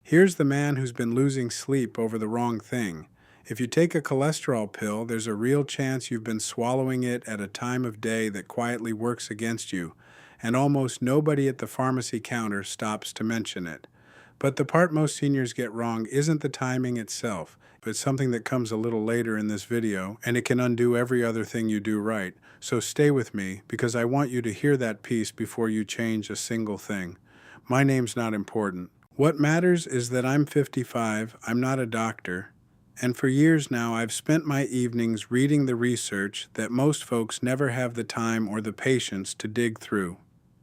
Here's the man who's been losing sleep over the wrong thing. If you take a cholesterol pill, there's a real chance you've been swallowing it at a time of day that quietly works against you, and almost nobody at the pharmacy counter stops to mention it. But the part most seniors get wrong isn't the timing itself. It's something that comes a little later in this video, and it can undo every other thing you do right. So stay with me, because I want you to hear that piece before you change a single thing. My name's not important. What matters is that I'm 55, I'm not a doctor, and for years now I've spent my evenings reading the research that most folks never have the time or the patience to dig through.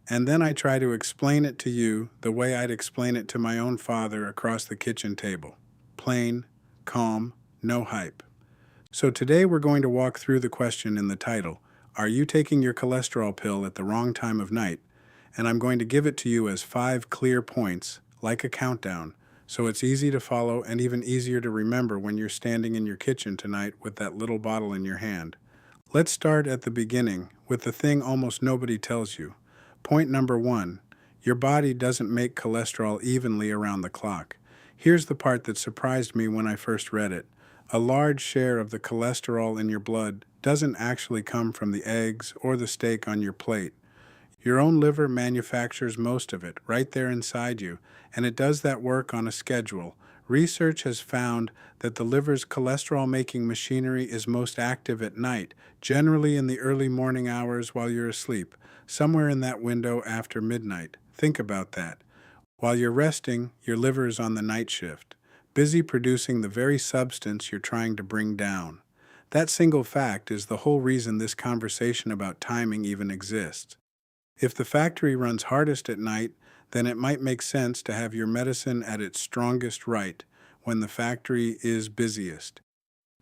And then I try to explain it to you the way I'd explain it to my own father across the kitchen table. Plain, calm, no hype. So today we're going to walk through the question in the title, are you taking your cholesterol pill at the wrong time of night? And I'm going to give it to you as 5 clear points, like a countdown, so it's easy to follow and even easier to remember when you're standing in your kitchen tonight with that little bottle in your hand. Let's start at the beginning with the thing almost nobody tells you. Point number 1, your body doesn't make cholesterol evenly around the clock. Here's the part that surprised me when I first read it. A large share of the cholesterol in your blood doesn't actually come from the eggs or the steak on your plate. Your own liver manufactures most of it right there inside you, and it does that work on a schedule. Research has found that the liver's cholesterol-making machinery is most active at night, generally in the early morning hours while you're asleep, somewhere in that window after midnight. Think about that. While you're resting, your liver is on the night shift, busy producing the very substance you're trying to bring down. That single fact is the whole reason this conversation about timing even exists. If the factory runs hardest at night, then it might make sense to have your medicine at its strongest right, when the factory is busiest.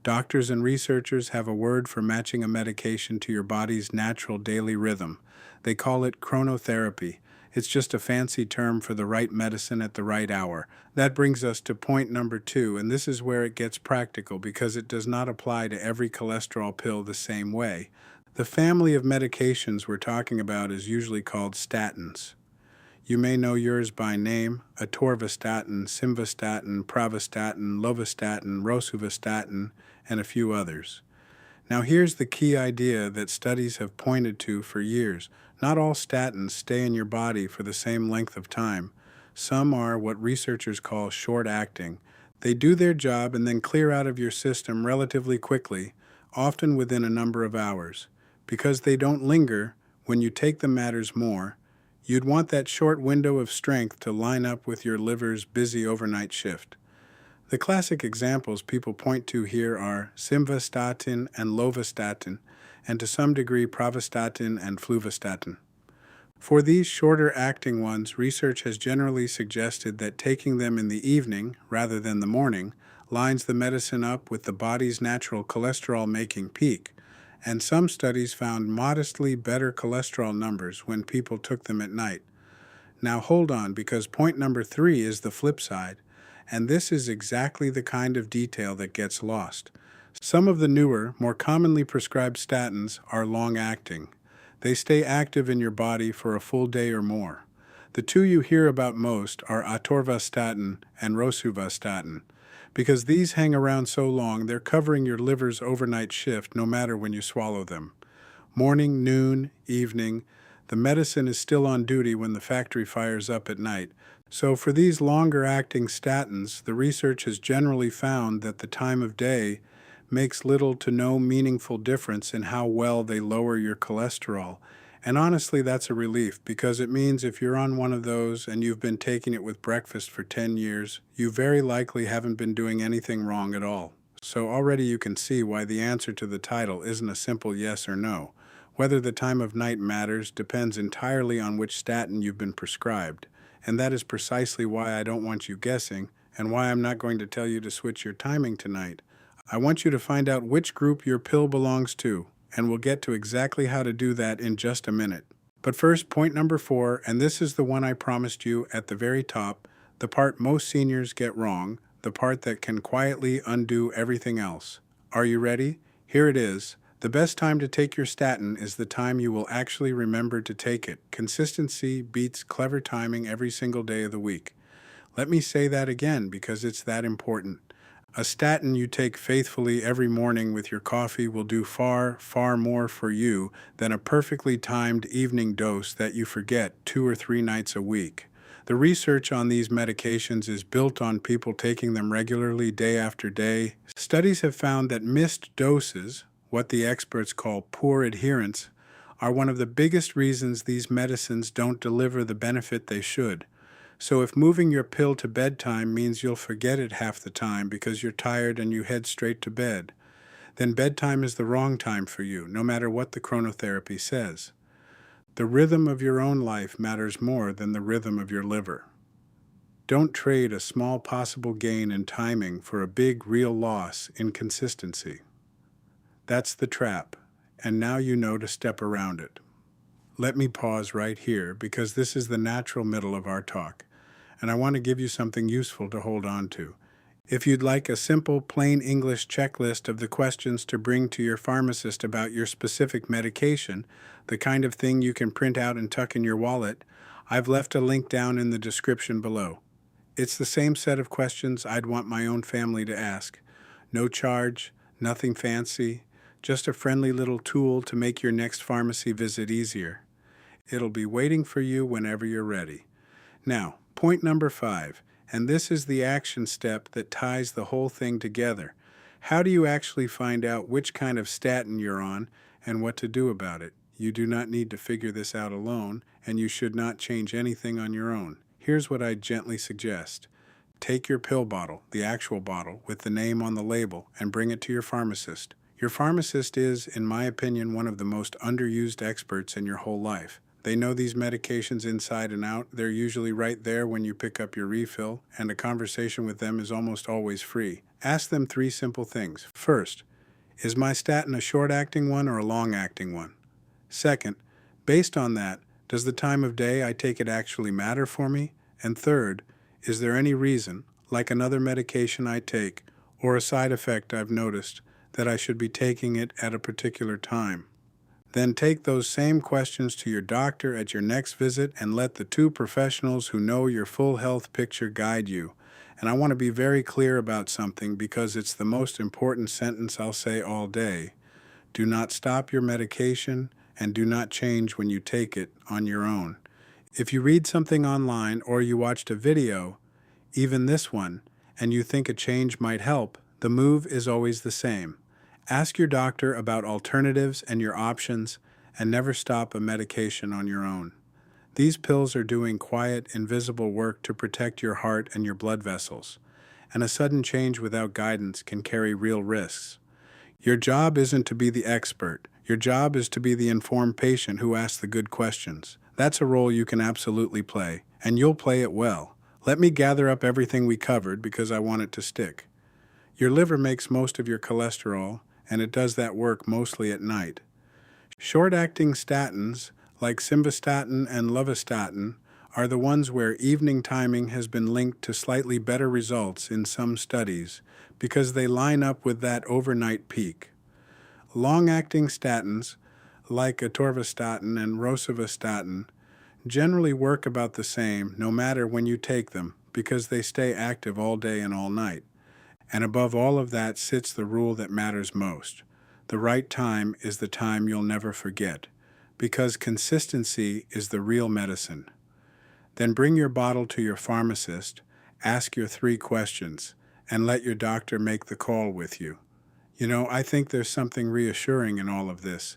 Doctors and researchers have a word for matching a medication to your body's natural daily rhythm. They call it chronotherapy. It's just a fancy term for the right medicine at the right hour. That brings us to point number 2, and this is where it gets practical because it does not apply to every cholesterol pill the same way. The family of medications we're talking about is usually called statins. You may know yours by name: atorvastatin, simvastatin, pravastatin, lovastatin, rosuvastatin, and a few others. Now here's the key idea that studies have pointed to for years. Not all statins stay in your body for the same length of time. Some are what researchers call short-acting. They do their job and then clear out of your system relatively quickly, often within a number of hours. Because they don't linger, when you take them matters more. You'd want that short window of strength to line up with your liver's busy overnight shift. The classic examples people point to here are simvastatin and lovastatin, and to some degree pravastatin and fluvastatin. For these shorter-acting ones, research has generally suggested that taking them in the evening, rather than the morning, lines the medicine up with the body's natural cholesterol-making peak, and some studies found modestly better cholesterol numbers when people took them at night. Now hold on, because point number 3 is the flip side, and this is exactly the kind of detail that gets lost. Some of the newer, more commonly prescribed statins are long-acting. They stay active in your body for a full day or more. The 2 you hear about most are atorvastatin and rosuvastatin. Because these hang around so long, they're covering your liver's overnight shift no matter when you swallow them. Morning, noon, evening, the medicine is still on duty when the factory fires up at night. So for these longer-acting statins, the research has generally found that the time of day makes little to no meaningful difference in how well they lower your cholesterol. And honestly, that's a relief, because it means if you're on one of those and you've been taking it with breakfast for 10 years, you very likely haven't been doing anything wrong at all. So already you can see why the answer to the title isn't a simple yes or no. Whether the time of night matters depends entirely on which statin you've been prescribed. And that is precisely why I don't want you guessing, and why I'm not going to tell you to switch your timing tonight. I want you to find out which group your pill belongs to, and we'll get to exactly how to do that in just a minute. But first, point number 4, and this is the one I promised you at the very top, the part most seniors get wrong, the part that can quietly undo everything else. Are you ready? Here it is. The best time to take your statin is the time you will actually remember to take it. Consistency beats clever timing every single day of the week. Let me say that again because it's that important. A statin you take faithfully every morning with your coffee will do far, far more for you than a perfectly timed evening dose that you forget 2 or 3 nights a week. The research on these medications is built on people taking them regularly day after day. Studies have found that missed doses, what the experts call poor adherence, are one of the biggest reasons these medicines don't deliver the benefit they should. So if moving your pill to bedtime means you'll forget it half the time because you're tired and you head straight to bed, then bedtime is the wrong time for you, no matter what the chronotherapy says. The rhythm of your own life matters more than the rhythm of your liver. Don't trade a small possible gain in timing for a big real loss in consistency. That's the trap, and now you know to step around it. Let me pause right here because this is the natural middle of our talk, and I want to give you something useful to hold on to. If you'd like a simple, plain English checklist of the questions to bring to your pharmacist about your specific medication, the kind of thing you can print out and tuck in your wallet, I've left a link down in the description below. It's the same set of questions I'd want my own family to ask. No charge, nothing fancy, just a friendly little tool to make your next pharmacy visit easier. It'll be waiting for you whenever you're ready. Now, point number 5, and this is the action step that ties the whole thing together. How do you actually find out which kind of statin you're on and what to do about it? You do not need to figure this out alone, and you should not change anything on your own. Here's what I gently suggest. Take your pill bottle, the actual bottle, with the name on the label, and bring it to your pharmacist. Your pharmacist is, in my opinion, one of the most underused experts in your whole life. They know these medications inside and out. They're usually right there when you pick up your refill, and a conversation with them is almost always free. Ask them 3 simple things. First, is my statin a short-acting one or a long-acting one? Second, based on that, does the time of day I take it actually matter for me? And third, is there any reason, like another medication I take, or a side effect I've noticed, that I should be taking it at a particular time? Then take those same questions to your doctor at your next visit and let the 2 professionals who know your full health picture guide you. And I want to be very clear about something because it's the most important sentence I'll say all day. Do not stop your medication and do not change when you take it on your own. If you read something online or you watched a video, even this one, and you think a change might help, the move is always the same. Ask your doctor about alternatives and your options, and never stop a medication on your own. These pills are doing quiet, invisible work to protect your heart and your blood vessels, and a sudden change without guidance can carry real risks. Your job isn't to be the expert. Your job is to be the informed patient who asks the good questions. That's a role you can absolutely play, and you'll play it well. Let me gather up everything we covered because I want it to stick. Your liver makes most of your cholesterol, and it does that work mostly at night. Short-acting statins, like simvastatin and lovastatin, are the ones where evening timing has been linked to slightly better results in some studies because they line up with that overnight peak. Long-acting statins, like atorvastatin and rosuvastatin, generally work about the same no matter when you take them because they stay active all day and all night. And above all of that sits the rule that matters most. The right time is the time you'll never forget, because consistency is the real medicine. Then bring your bottle to your pharmacist, ask your 3 questions, and let your doctor make the call with you. You know, I think there's something reassuring in all of this.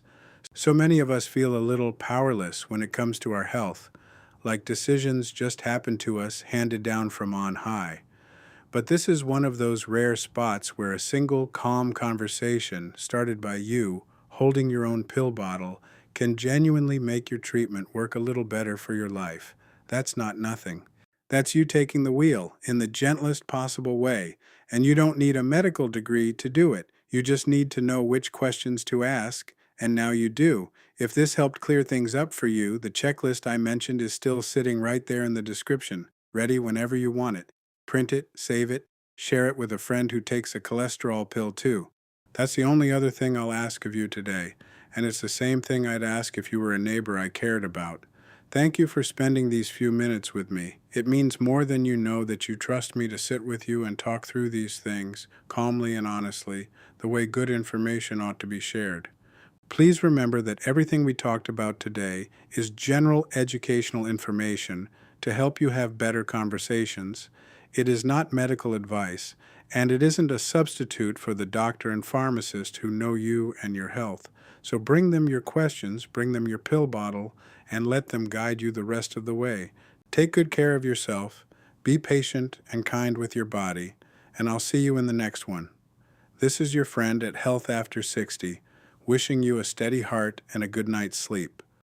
So many of us feel a little powerless when it comes to our health, like decisions just happen to us handed down from on high. But this is one of those rare spots where a single calm conversation started by you holding your own pill bottle can genuinely make your treatment work a little better for your life. That's not nothing. That's you taking the wheel in the gentlest possible way, and you don't need a medical degree to do it. You just need to know which questions to ask, and now you do. If this helped clear things up for you, the checklist I mentioned is still sitting right there in the description, ready whenever you want it. Print it, save it, share it with a friend who takes a cholesterol pill too. That's the only other thing I'll ask of you today, and it's the same thing I'd ask if you were a neighbor I cared about. Thank you for spending these few minutes with me. It means more than you know that you trust me to sit with you and talk through these things calmly and honestly, the way good information ought to be shared. Please remember that everything we talked about today is general educational information to help you have better conversations. It is not medical advice, and it isn't a substitute for the doctor and pharmacist who know you and your health. So bring them your questions, bring them your pill bottle, and let them guide you the rest of the way. Take good care of yourself, be patient and kind with your body, and I'll see you in the next one. This is your friend at Health After 60, wishing you a steady heart and a good night's sleep.